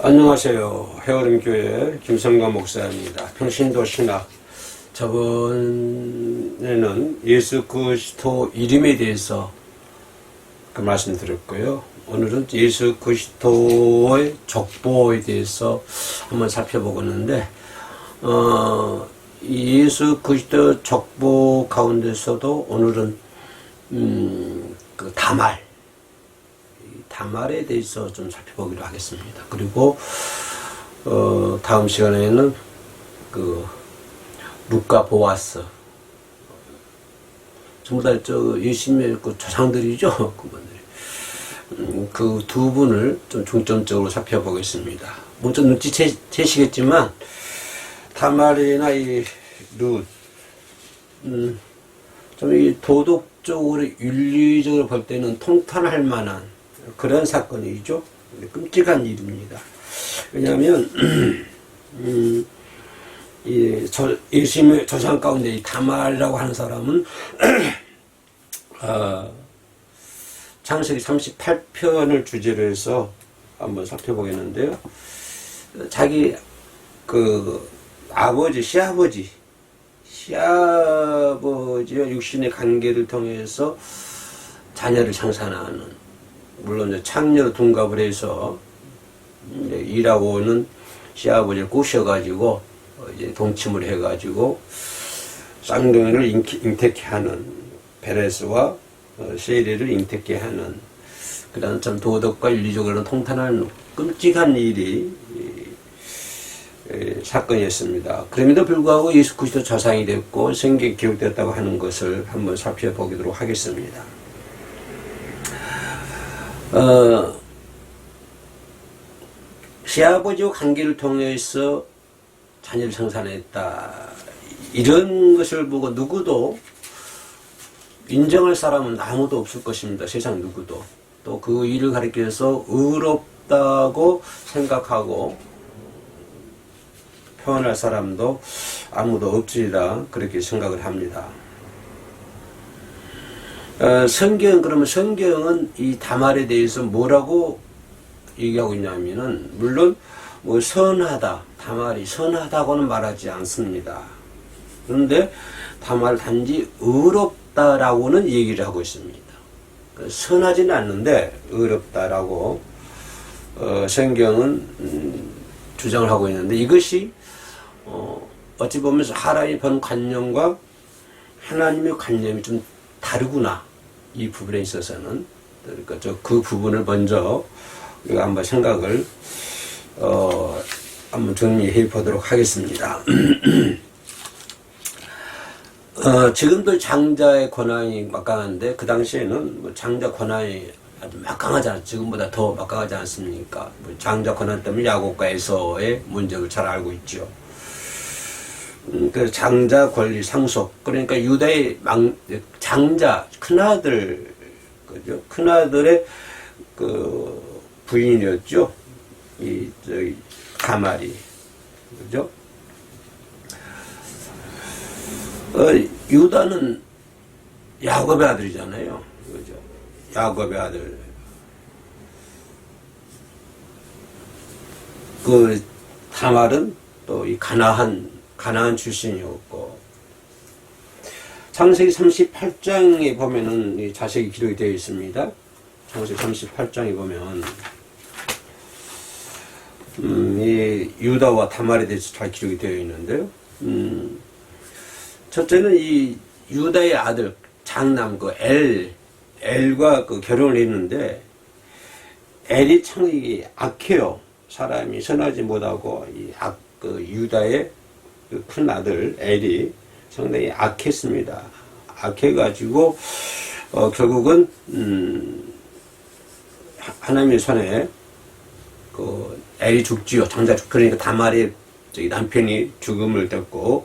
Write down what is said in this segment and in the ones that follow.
안녕하세요. 해오름교회 김성관 목사입니다. 평신도 신학. 저번에는 예수 그리스도 이름에 대해서 그 말씀드렸고요. 오늘은 예수 그리스도의 족보에 대해서 한번 살펴보겠는데, 예수 그리스도 족보 가운데서도 오늘은 그 다말에 대해서 좀 살펴보기로 하겠습니다. 그리고 다음 시간에는 그 루카 보아스, 전부 다 예수님의 그 조상들이죠. 그분들이 그 두 분을 좀 중점적으로 살펴보겠습니다. 먼저 눈치채시겠지만 다말이나 이 룻, 좀 이 도덕적으로 윤리적으로 볼 때는 통탄할 만한 그런 사건이죠. 끔찍한 일입니다. 왜냐하면 예수님의 조상 가운데 이 다말이라고 하는 사람은 창세기 38편을 주제로 해서 한번 살펴보겠는데요. 자기 그 아버지, 시아버지와 육신의 관계를 통해서 자녀를 생산하는, 물론 이제 창녀로 둔갑을 해서 일하고 오는 시아버지를 꼬셔가지고 이제 동침을 해가지고 쌍둥이를 잉태케 하는, 베레스와 세리를 잉태케 하는 그런 참 도덕과 윤리적으로는 통탄한 끔찍한 일이 사건이었습니다. 그럼에도 불구하고 예수 그리스도 조상이 됐고 성경에 기록되었다고 하는 것을 한번 살펴보도록 하겠습니다. 시아버지와 관계를 통해서 자녀를 생산했다, 이런 것을 보고 누구도 인정할 사람은 아무도 없을 것입니다. 세상 누구도. 또 그 일을 가리켜서 의롭다고 생각하고 표현할 사람도 아무도 없으리라, 그렇게 생각을 합니다. 그러면 성경은 이 다말에 대해서 뭐라고 얘기하고 있냐면은, 물론 뭐 선하다, 다말이 선하다고는 말하지 않습니다. 그런데 다말 단지 의롭다라고는 얘기를 하고 있습니다. 선하지는 않는데 의롭다라고 성경은 주장을 하고 있는데, 이것이 어찌 보면 하나님의 본 관념과 하나님의 관념이 좀 다르구나, 이 부분에 있어서는. 그러니까 그 부분을 먼저 우리가 한번 생각을 한번 정리해 보도록 하겠습니다. 지금도 장자의 권한이 막강한데, 그 당시에는 뭐 장자 권한이 아주 막강하잖아요. 지금보다 더 막강하지 않습니까? 뭐 장자 권한 때문에 야곱과 에서의 문제를 잘 알고 있죠. 그 장자 권리 상속, 그러니까 유다의 장자, 큰아들, 그죠? 큰아들의 그 부인이었죠. 다말이, 그죠? 유다는 야곱의 아들이잖아요. 그죠? 야곱의 아들. 그 다말은 또 이 가나안 출신이었고, 창세기 38장에 보면은 자세히 기록이 되어 있습니다. 창세기 38장에 보면 이 유다와 다말에 대해서 잘 기록이 되어 있는데요. 첫째는 이 유다의 아들 장남 그 엘과 그 결혼을 했는데, 엘이 참 악해요. 사람이 선하지 못하고 그 유다의 그 큰 아들 엘이 상당히 악했습니다. 악해가지고 결국은 하나님의 손에 그 엘이 죽지요. 장자 죽. 그러니까 다말의 남편이 죽음을 뒀고,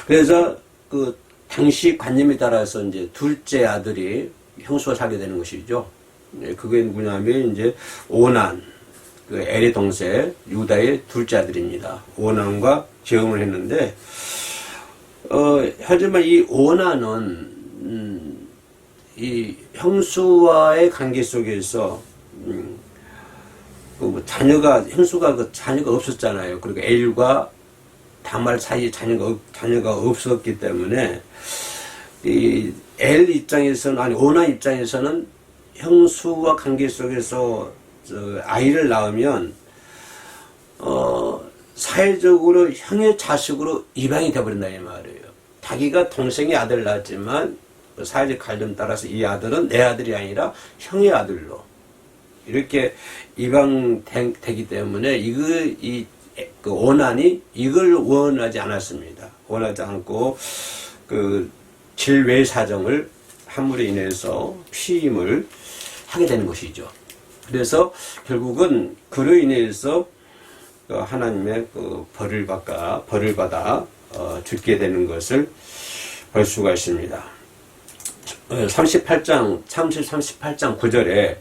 그래서 그 당시 관념에 따라서 이제 둘째 아들이 형수가 살게 되는 것이죠. 그게 뭐냐면 이제 오난, 그 엘의 동생 유다의 둘째 아들입니다. 오난과 재혼을 했는데, 하지만 이 오난은 이 형수와의 관계 속에서 그 형수가 자녀가 없었잖아요. 그리고 엘과 다말 사이에 자녀가 없었기 때문에, 이 엘 입장에서는, 오나 입장에서는 형수와 관계 속에서 아이를 낳으면, 사회적으로 형의 자식으로 입양이 돼버린다, 이 말이에요. 자기가 동생의 아들 낳았지만, 사회적 관련 따라서 이 아들은 내 아들이 아니라 형의 아들로 이렇게 입양되기 때문에 그 오난이 이걸 원하지 않았습니다. 원하지 않고 그 질외 사정을 함으로 인해서 피임을 하게 되는 것이죠. 그래서 결국은 그로 인해서 하나님의 그 벌을 받아 죽게 되는 것을 볼 수가 있습니다. 38장 9절에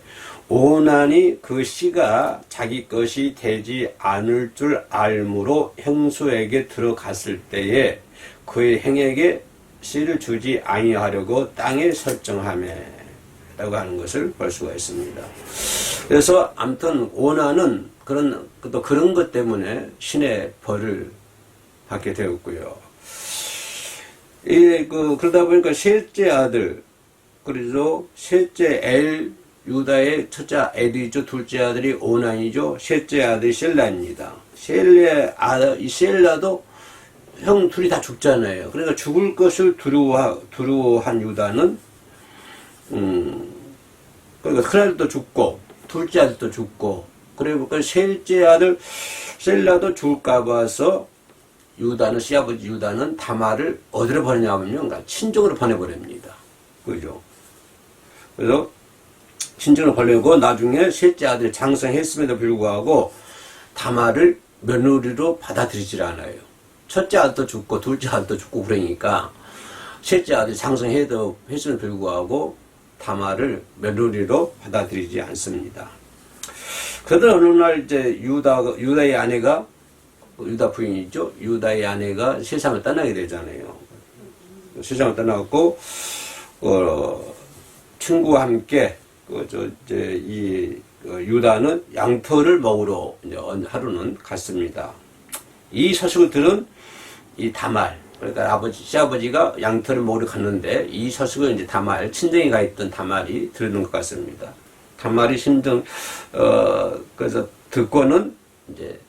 오난이 그 씨가 자기 것이 되지 않을 줄 알므로 형수에게 들어갔을 때에 그의 행에게 씨를 주지 아니하려고 땅에 설정하며 라고 하는 것을 볼 수가 있습니다. 그래서 아무튼 오난은 또 그런 것 때문에 신의 벌을 받게 되었고요. 그러다 보니까 셋째 아들, 그래서 셋째 유다의 첫째 엘이죠. 둘째 아들이 오난이죠. 셋째 아들이 셀라입니다. 셀라도 형 둘이 다 죽잖아요. 그러니까 죽을 것을 두려워한 유다는, 그러니까 큰 아들도 죽고, 둘째 아들도 죽고, 그러니까 셋째 아들 셀라도 죽을까 봐서 시아버지 유다는 다말을 어디로 보내냐면요. 그러니까 친정으로 보내버립니다. 그죠? 그래서 친정으로 보내고 나중에 셋째 아들이 장성했음에도 불구하고 다말을 며느리로 받아들이질 않아요. 첫째 아들도 죽고 둘째 아들도 죽고 그러니까 셋째 아들이 장성했음에도 불구하고 다말을 며느리로 받아들이지 않습니다. 그러다 어느 날 이제 유다의 아내가 유다 부인이죠. 유다의 아내가 세상을 떠나게 되잖아요. 세상을 떠나고 친구와 함께 유다는 양털을 먹으러 이제 하루는 갔습니다. 이 소식을 들은 이 다말, 그러니까 시아버지가 양털을 먹으러 갔는데 이 소식을 이제 다말, 친정에 가 있던 다말이 들은 것 같습니다. 다말이 그래서 듣고는 이제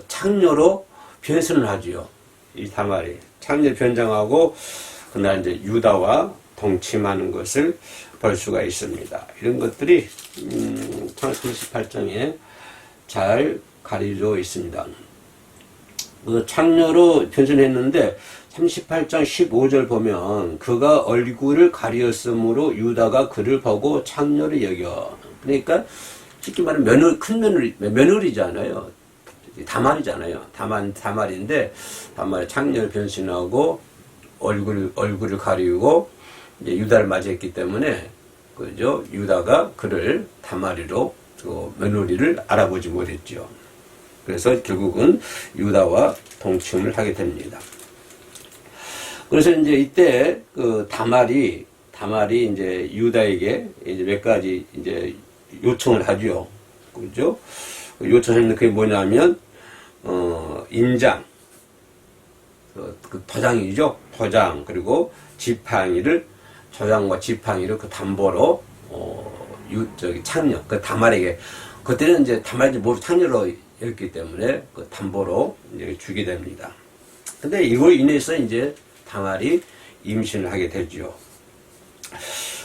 창녀로 변신을 하지요. 이 다말이 창녀 변장하고 그날 이제 유다와 동침하는 것을 볼 수가 있습니다. 이런 것들이 38장에 잘 가려져 있습니다. 창녀로 변신했는데 38장 15절 보면 그가 얼굴을 가리었으므로 유다가 그를 보고 창녀를 여겨. 그러니까 쉽게 말하면 며느리잖아요. 다말이잖아요. 다말인데 다말이 창녀를 변신하고 얼굴을 가리고 이제 유다를 맞이했기 때문에 그죠? 유다가 그를 다말이로 며느리를 알아보지 못했죠. 그래서 결국은 유다와 동침을 하게 됩니다. 그래서 이제 이때 다말이 이제 유다에게 이제 몇 가지 이제 요청을 하죠. 그죠? 요청했는데 그게 뭐냐면 인장, 도장이죠. 도장 그리고 지팡이를 조장과 지팡이를 그 담보로 창녀 다말에게 그때는 이제 다말이 모두 창녀로 였기 때문에 그 담보로 이제 주게 됩니다. 근데 이걸 인해서 이제 다말이 임신을 하게 되죠.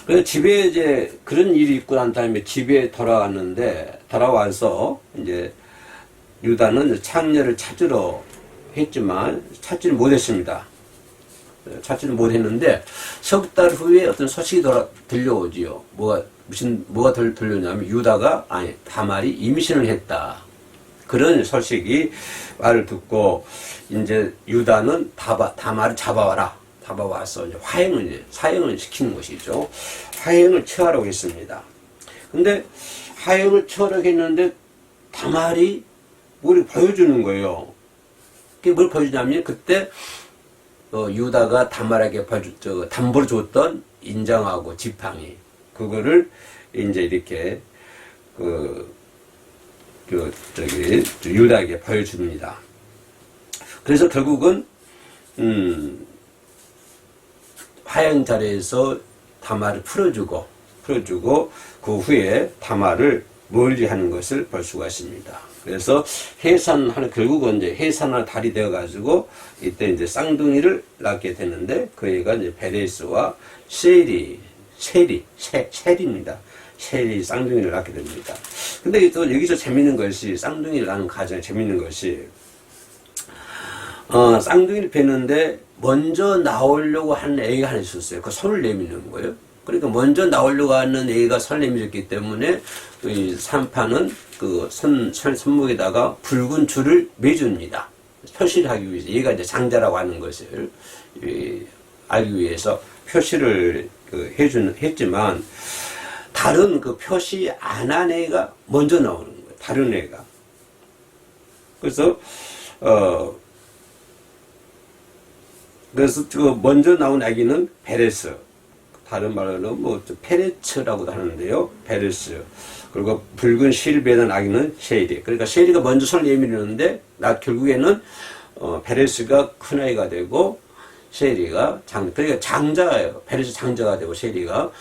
그래서 집에 이제 그런 일이 있고 난 다음에 집에 돌아와서 이제 유다는 창녀를 찾으러 했지만 찾지를 못했습니다. 찾지를 못했는데 석 달 후에 어떤 소식이 들려오지요. 뭐가 들려오냐면 다말이 임신을 했다. 그런 소식이 말을 듣고 이제 유다는 다말을 잡아와서 이제 사형을 시키는 것이죠. 사형을 처하라고 했습니다. 근데 사형을 처하라고 했는데 다말이 뭘 보여주는 거예요. 그게 뭘 보여주냐면 그때 유다가 다말에게 담보를 줬던 인장하고 지팡이 그거를 이제 이렇게 유다에게 보여줍니다. 그래서 결국은 화양 자리에서 다말을 풀어주고 그 후에 다말을 멀리하는 것을 볼 수가 있습니다. 그래서 해산하는 결국은 이제 해산할 달이 되어 가지고 이때 이제 쌍둥이를 낳게 되는데 그 애가 이제 베레스와 셀입니다. 셀이 쌍둥이를 낳게 됩니다. 근데 또 여기서 재밌는 것이 쌍둥이를 낳는 가정에 재밌는 것이 쌍둥이를 뵈는데 먼저 나오려고 하는 애가 하나 있었어요. 그 손을 내미는 거예요. 그러니까 먼저 나오려고 하는 애가 손을 내밀었기 때문에 이 산파는 그 손목에다가 붉은 줄을 매줍니다. 표시를 하기 위해서 얘가 이제 장자라고 하는 것을 알기 위해서 표시를 했지만 다른 그 표시 안 한 애가 먼저 나오는 거예요. 다른 애가. 그래서 그 먼저 나온 아기는 베레스, 다른 말로는 뭐 페레츠라고도 하는데요. 베레스. 그리고 붉은 실베는 아기는 셰리. 그러니까 셰리가 먼저 손을 내밀었는데 결국에는 베레스가 큰 아이가 되고 셰리가 그러니까 장자예요. 베레스 장자가 되고 셰리가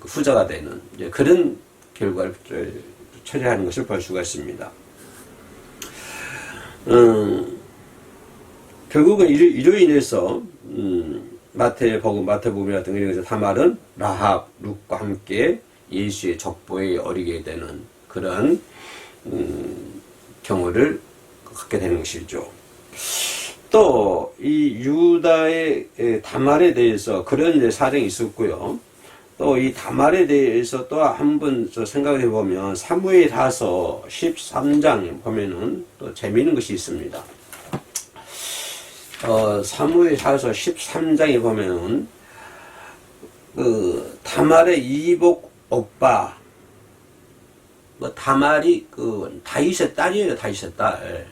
후자가 되는 그런 결과를 처리하는 것을 볼 수가 있습니다. 결국은 이로 인해서 마태복음 같은 경우에서 다말은 라합, 룻과 함께 예수의 족보에 어리게 되는 그런 경우를 갖게 되는 것이죠. 또 이 유다의 다말에 대해서 그런 사정이 있었고요. 또 이 다말에 대해서 또 한 번 생각해 보면 사무엘하서 13장 보면은 또 재미있는 것이 있습니다. 사무엘하서 13장에 보면은 그 다말의 이복 오빠 다말이 다윗의 딸이에요. 다윗의 딸.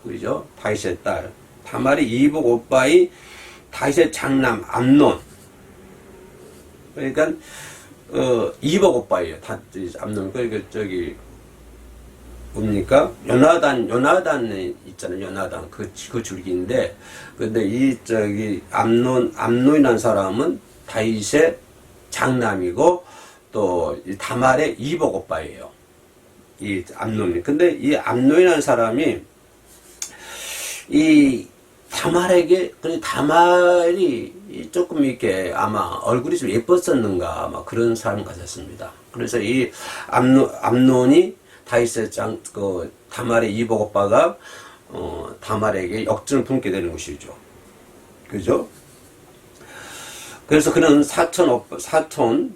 그죠? 다윗의 딸. 다말이 이복 오빠의 다윗의 장남 암논. 그러니까 이복 오빠예요. 암논. 그러니까 뭡니까? 요나단 있잖아요. 요나단. 그 줄기인데, 근데 암논이라는 사람은 다윗의 장남이고, 또, 다말의 이복 오빠예요. 이 암논이. 근데 이 암논이라는 사람이, 이 다말에게, 다말이 조금 이렇게 아마 얼굴이 좀 예뻤었는가, 아마 그런 사람 같았습니다. 그래서 이 암논이 다윗의 다말의 이복 오빠가 다말에게 역전을 품게 되는 것이죠. 그죠? 그래서 그는 사촌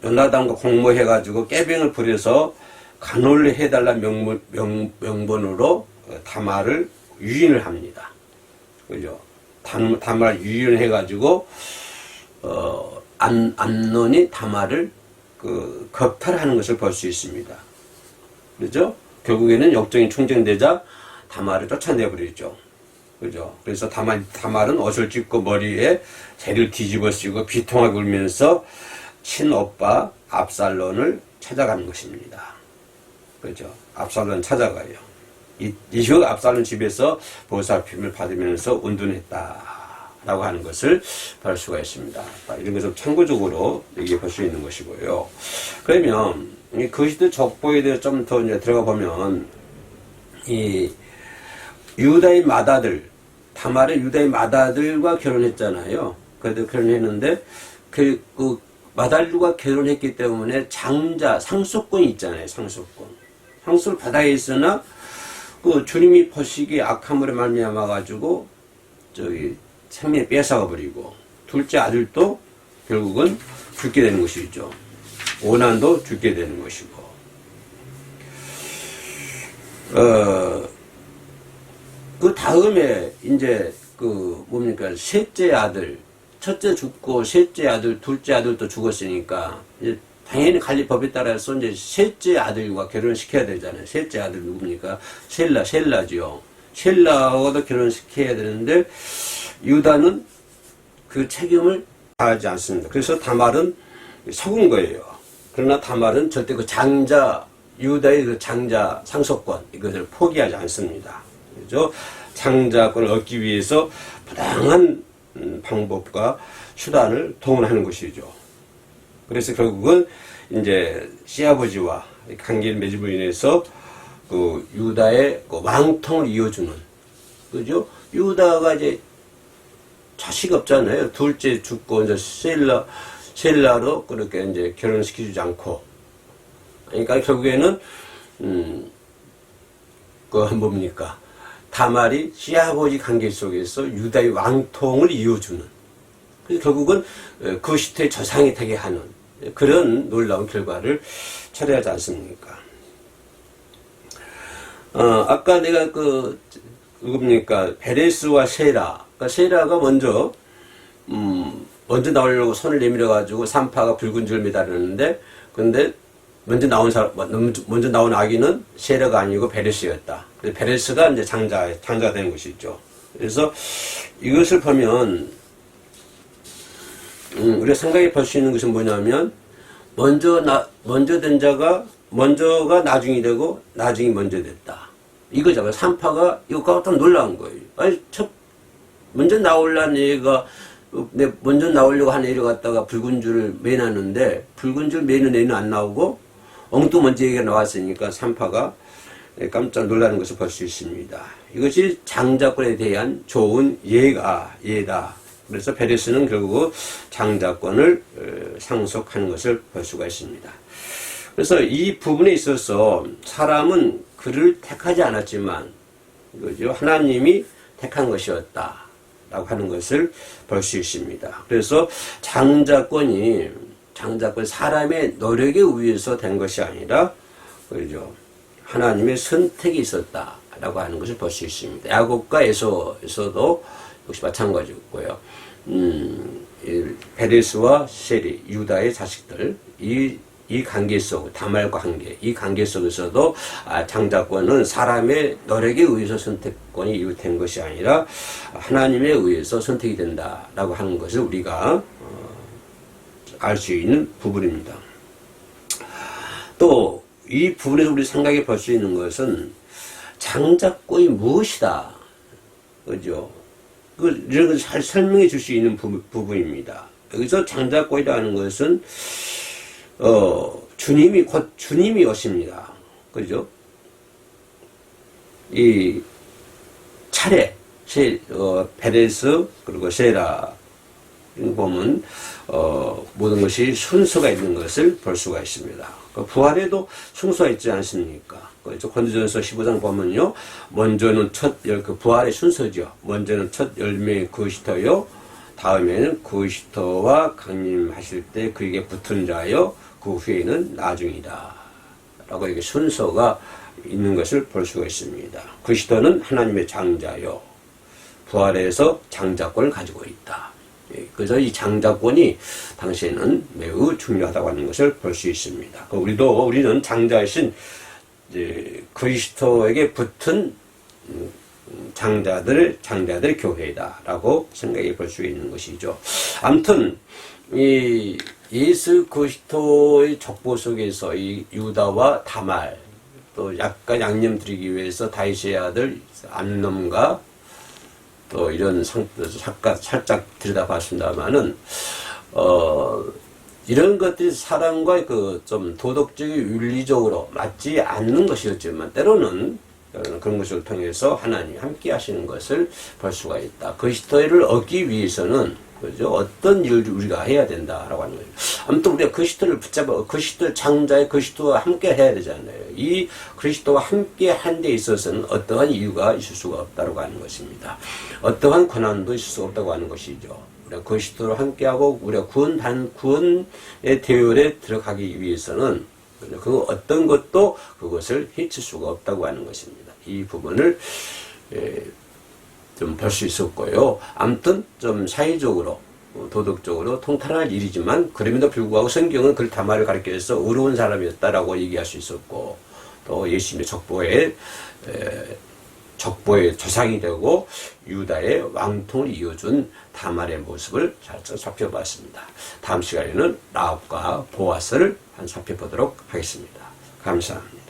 요나단과 공모해가지고 깨병을 부려서 간호를 해달라 명분으로 다말을 유인을 합니다. 그죠? 다말 유인을 해가지고 암논이 다말을 겁탈하는 것을 볼 수 있습니다. 그죠? 결국에는 역정이 충정되자 다말을 쫓아내 버리죠. 그죠? 그래서 다말은 옷을 찢고 머리에 재를 뒤집어 쓰고 비통하게 울면서 친오빠 압살론을 찾아가는 것입니다. 그죠? 압살론 찾아가요. 이후 압살론 집에서 보살핌을 받으면서 운둔했다라고 하는 것을 볼 수가 있습니다. 이런 것을 참고적으로 얘기해 볼 수 있는 것이고요. 그러면 그 시대 족보에 대해서 좀 더 들어가 보면 이 유다의 맏아들 다말의 유다의 맏아들과 결혼했잖아요. 그래도 결혼했는데 그 맏아들과 결혼했기 때문에 장자 상속권이 있잖아요. 상속을 받아야 했으나 주님이 보시기에 악함으로 말미암아 가지고 생명을 뺏어가 버리고 둘째 아들도 결국은 죽게 되는 것이죠. 오난도 죽게 되는 것이고 그 다음에 이제 뭡니까 셋째 아들 첫째 죽고 셋째 아들 둘째 아들도 죽었으니까 이제 당연히 관리 법에 따라서 이제 셋째 아들과 결혼시켜야 되잖아요. 셋째 아들 누굽니까? 셀라지요. 셀라하고도 결혼시켜야 되는데 유다는 그 책임을 다하지 않습니다. 그래서 다말은 속은 거예요. 그러나 다말은 절대 그 장자 유다의 그 장자 상속권 이것을 포기하지 않습니다. 그죠? 장자권을 얻기 위해서 부당한 방법과 수단을 동원하는 것이죠. 그래서 결국은 이제 시아버지와 관계를 맺음으로 인해서 그 유다의 그 왕통을 이어주는, 그죠? 유다가 이제 자식 없잖아요. 둘째 죽고 이제 셀라로 그렇게 이제 결혼시키지 않고, 그러니까 결국에는 그 뭡니까? 다말이 시아버지 관계 속에서 유다의 왕통을 이어주는, 결국은 그 시대의 저상이 되게 하는 그런 놀라운 결과를 초래하지 않습니까? 아까 내가 누굽니까? 베레스와 세라. 그러니까 세라가 먼저 나오려고 손을 내밀어가지고 산파가 붉은 줄 매달았는데, 근데 먼저 나온 아기는 세라가 아니고 베레스였다. 그래서 베레스가 이제 장자가 된 것이죠. 그래서 이것을 보면, 우리가 생각해 볼 수 있는 것은 뭐냐면, 먼저가 나중이 되고, 나중이 먼저 됐다. 이거잖아요. 산파가, 이거가 어떤 놀라운 거예요. 아니, 먼저 나오려는 애가, 먼저 나오려고 한 애를 갖다가 붉은 줄을 매놨는데, 붉은 줄 매는 애는 안 나오고, 엉뚱먼지 얘기가 나왔으니까 산파가 깜짝 놀라는 것을 볼 수 있습니다. 이것이 장자권에 대한 좋은 예다. 그래서 베레스는 결국 장자권을 상속하는 것을 볼 수가 있습니다. 그래서 이 부분에 있어서 사람은 그를 택하지 않았지만, 그죠? 하나님이 택한 것이었다 라고 하는 것을 볼 수 있습니다. 그래서 장자권 사람의 노력에 의해서 된 것이 아니라, 그죠? 하나님의 선택이 있었다 라고 하는 것을 볼 수 있습니다. 야곱과 에서도 역시 마찬가지였고요. 베레스와 셀이, 유다의 자식들, 이 관계 속, 다말과 관계, 이 관계 속에서도 장자권은 사람의 노력에 의해서 선택권이 이루어진 것이 아니라 하나님에 의해서 선택이 된다라고 하는 것을 우리가 알 수 있는 부분입니다. 또 이 부분에서 우리 생각해 볼 수 있는 것은 장자권이 무엇이다, 그죠? 이런 걸 잘 설명해 줄 수 있는 부분입니다. 여기서 장자권이라는 것은 주님이 오십니다. 그죠? 이 차례, 베레스, 그리고 세라, 보면, 모든 것이 순서가 있는 것을 볼 수가 있습니다. 부활에도 순서가 있지 않습니까? 권지전서 15장 보면요. 먼저는 부활의 순서죠. 먼저는 첫 열매의 그리스도요. 다음에는 그리스도와 강림하실 때 그에게 붙은 자요. 그 후에는 나중이다 라고 이게 순서가 있는 것을 볼 수가 있습니다. 그리스도는 하나님의 장자요, 부활에서 장자권을 가지고 있다. 그래서 이 장자권이 당시에는 매우 중요하다고 하는 것을 볼 수 있습니다. 우리는 장자이신 그리스도에게 붙은 장자들의 교회다라고 생각해 볼 수 있는 것이죠. 아무튼 이 예수 그리스도의 족보 속에서 이 유다와 다말, 또 약간 양념 드리기 위해서 다윗의 아들 암놈과 또 이런 살짝 들여다봤습니다만은 이런 것들이 사람과 좀 도덕적이 윤리적으로 맞지 않는 것이었지만 때로는 그런 것을 통해서 하나님이 함께 하시는 것을 볼 수가 있다. 그리스도를 얻기 위해서는, 그죠? 어떤 일을 우리가 해야 된다라고 하는 거죠. 아무튼 우리가 그리스도를 붙잡아, 그리스도 장자의 그리스도와 함께 해야 되잖아요. 이 그리스도와 함께 한 데 있어서는 어떠한 이유가 있을 수가 없다고 하는 것입니다. 어떠한 권한도 있을 수가 없다고 하는 것이죠. 우리가 그리스도로 함께하고 우리가 구원의 대열에 들어가기 위해서는 그 어떤 것도 그것을 해칠 수가 없다고 하는 것입니다. 이 부분을 좀 볼 수 있었고요. 아무튼 좀 사회적으로, 도덕적으로 통탄할 일이지만 그럼에도 불구하고 성경은 그를 다말을 가리켜서 의로운 사람이었다라고 얘기할 수 있었고, 또 예수님의 족보의 조상이 되고 유다의 왕통을 이어준 다말의 모습을 잘 살펴봤습니다. 다음 시간에는 라합과 보아스를 살펴보도록 하겠습니다. 감사합니다.